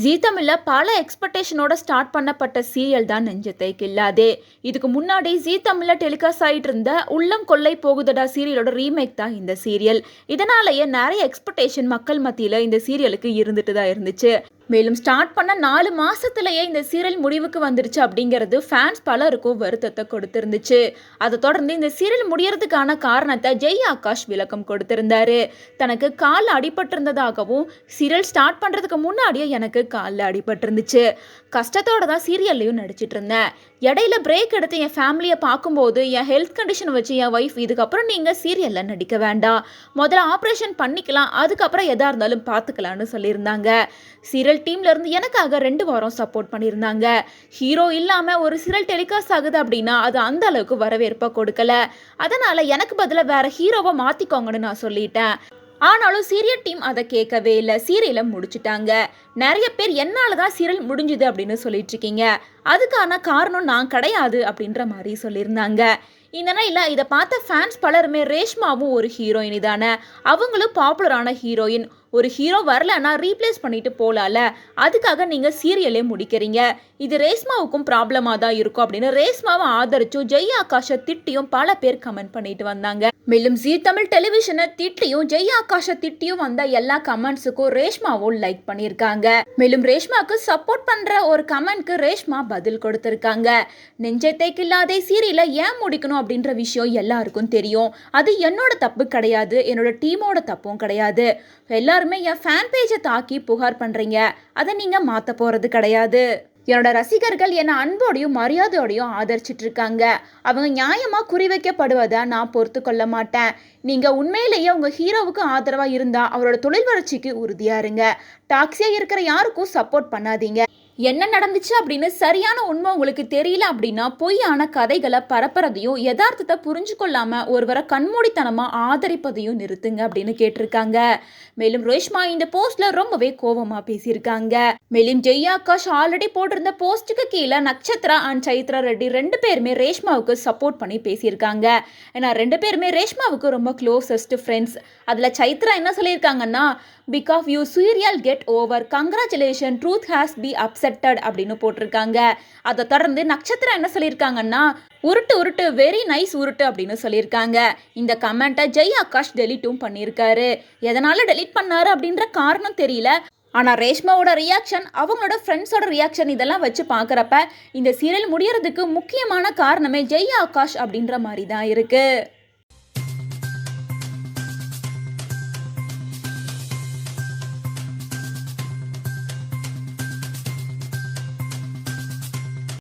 ஜீ தமிழ்ல பல எக்ஸ்பெக்டேஷனோட ஸ்டார்ட் பண்ணப்பட்ட சீரியல் தான் நெஞ்சத்தை கில்லாதே. இதுக்கு முன்னாடி ஜீ தமிழ்ல டெலிகாஸ்ட் ஆயிட்டு இருந்த உள்ளம் கொள்ளை போகுதடா சீரியலோட ரீமேக் தான் இந்த சீரியல். இதனாலேயே நிறைய எக்ஸ்பெக்டேஷன் மக்கள் மத்தியில இந்த சீரியலுக்கு இருந்துட்டு தான் இருந்துச்சு. மேலும் ஸ்டார்ட் பண்ண 4 மாசத்திலேயே இந்த சீரியல் முடிவுக்கு வந்துருச்சு அப்படிங்கிறது ஃபேன்ஸ் பலருக்கும் வருத்தத்தை கொடுத்திருந்துச்சு. அதை தொடர்ந்து இந்த சீரியல் முடியறதுக்கான காரணத்தை ஜெய் ஆகாஷ் விளக்கம் கொடுத்திருந்தாரு. தனக்கு கால் அடிபட்டிருந்ததாகவும் சீரியல் ஸ்டார்ட் பண்றதுக்கு முன்னாடியே எனக்கு காலில் அடிபட்டிருந்துச்சு, கஷ்டத்தோட தான் சீரியல்லையும் நடிச்சிட்டு இருந்தேன். இடையில பிரேக் எடுத்து என் ஃபேமிலியை பார்க்கும்போது என் ஹெல்த் கண்டிஷன் வச்சு என் ஒய்ஃப் இதுக்கப்புறம் நீங்கள் சீரியலில் நடிக்க வேண்டாம், முதல்ல ஆப்ரேஷன் பண்ணிக்கலாம், அதுக்கப்புறம் எதாக இருந்தாலும் பார்த்துக்கலான்னு சொல்லியிருந்தாங்க. சீரியல் டீம்ல இருந்து எனக்காக 2 வாரம் சப்போர்ட் பண்ணியிருந்தாங்க. ஹீரோ இல்லாமல் ஒரு சீரியல் டெலிகாஸ்ட் ஆகுது அப்படின்னா அது அந்த அளவுக்கு வரவேற்பை கொடுக்கல. அதனால எனக்கு பதிலாக வேற ஹீரோவை மாற்றிக்கோங்கன்னு நான் சொல்லிட்டேன். ஆனாலும் சீரியல் டீம் அதை கேட்கவே இல்லை, சீரியலை முடிச்சுட்டாங்க. நிறைய பேர் என்னால் தான் சீரியல் முடிஞ்சுது அப்படின்னு சொல்லிட்டு இருக்கீங்க, அதுக்கான காரணம் நான் கிடையாது அப்படின்ற மாதிரி சொல்லியிருந்தாங்க. இந்த நிலையில் இதை பார்த்த ஃபேன்ஸ் பலருமே ரேஷ்மாவும் ஒரு ஹீரோயின் தானே, அவங்களும் பாப்புலரான ஹீரோயின், ஒரு ஹீரோ வரலன்னா ரீப்ளேஸ் பண்ணிட்டு போகலால, அதுக்காக நீங்கள் சீரியலே முடிக்கிறீங்க, இது ரேஷ்மாவுக்கும் ப்ராப்ளமாக தான் இருக்கும் அப்படின்னு ரேஷ்மாவை ஆதரிச்சும் ஜெய் ஆகாஷை திட்டியும் பல பேர் கமெண்ட் பண்ணிட்டு வந்தாங்க. மேலும் ஜீ தமிழ் டெலிவிஷனை திட்டியும் ஜெய் ஆகாஷை திட்டியும் வந்த எல்லா கமெண்ட்ஸுக்கும் ரேஷ்மாவும் லைக் பண்ணியிருக்காங்க. மேலும் ரேஷ்மாவுக்கு சப்போர்ட் பண்ணுற ஒரு கமெண்ட்க்கு ரேஷ்மா பதில் கொடுத்துருக்காங்க. நெஞ்சத்தை கில்லாதே சீரியலை ஏன் முடிக்கணும் அப்படின்ற விஷயம் எல்லாருக்கும் தெரியும், அது என்னோட தப்பு கிடையாது, என்னோட டீமோட தப்பும் கிடையாது. எல்லாருமே என் ஃபேன் பேஜை தாக்கி புகார் பண்ணுறீங்க, அதை நீங்கள் மாற்ற போகிறது கிடையாது. என்னோட ரசிகர்கள் என்னை அன்போடையும் மரியாதையோடையும் ஆதரிச்சிட்டு இருக்காங்க, அவங்க நியாயமாக குறிவைக்கப்படுவதை நான் பொறுத்து கொள்ள மாட்டேன். நீங்கள் உண்மையிலேயே உங்கள் ஹீரோவுக்கு ஆதரவாக இருந்தால் அவரோட தொழில் வளர்ச்சிக்கு உறுதியாக இருங்க, டாக்ஸியாக இருக்கிற யாருக்கும் சப்போர்ட் பண்ணாதீங்க. என்ன நடந்துச்சு அப்படின்னு சரியான உண்மை உங்களுக்கு தெரியல அப்படின்னா பொய்யான கதைகளை பரப்புறதையும் யதார்த்தத்தை புரிஞ்சு கொள்ளாம ஒருவரை கண்மூடித்தனமாக ஆதரிப்பதையும் நிறுத்துங்க அப்படின்னு கேட்டிருக்காங்க. மேலும் ரேஷ்மா இந்த போஸ்ட்ல ரொம்பவே கோபமாக பேசியிருக்காங்க. மேலும் ஜெய் ஆகாஷ் ஆல்ரெடி போட்டிருந்த போஸ்ட்டுக்கு கீழே நட்சத்திரா அண்ட் சைத்ரா ரெட்டி 2 பேருமே ரேஷ்மாவுக்கு சப்போர்ட் பண்ணி பேசியிருக்காங்க. ஏன்னா 2 பேருமே ரேஷ்மாவுக்கு ரொம்ப க்ளோசஸ்ட் ஃப்ரெண்ட்ஸ். அதில் சைத்ரா என்ன சொல்லியிருக்காங்கன்னா, because you serial get over, congratulation, truth has be upsetted அப்படின்னு போட்டிருக்காங்க. அதை தொடர்ந்து நட்சத்திரம் என்ன சொல்லியிருக்காங்கன்னா, உருட்டு உருட்டு, வெரி நைஸ் உருட்டு அப்படின்னு சொல்லியிருக்காங்க. இந்த கமெண்ட்டை ஜெய் ஆகாஷ் டெலிட்டும் பண்ணியிருக்காரு. எதனால டெலிட் பண்ணாரு அப்படின்ற காரணம் தெரியல. ஆனால் ரேஷ்மாவோட ரியாக்ஷன், அவங்களோட ஃப்ரெண்ட்ஸோட ரியாக்ஷன் இதெல்லாம் வச்சு பார்க்குறப்ப இந்த சீரியல் முடியறதுக்கு முக்கியமான காரணமே ஜெய் ஆகாஷ் அப்படின்ற மாதிரி தான் இருக்குது.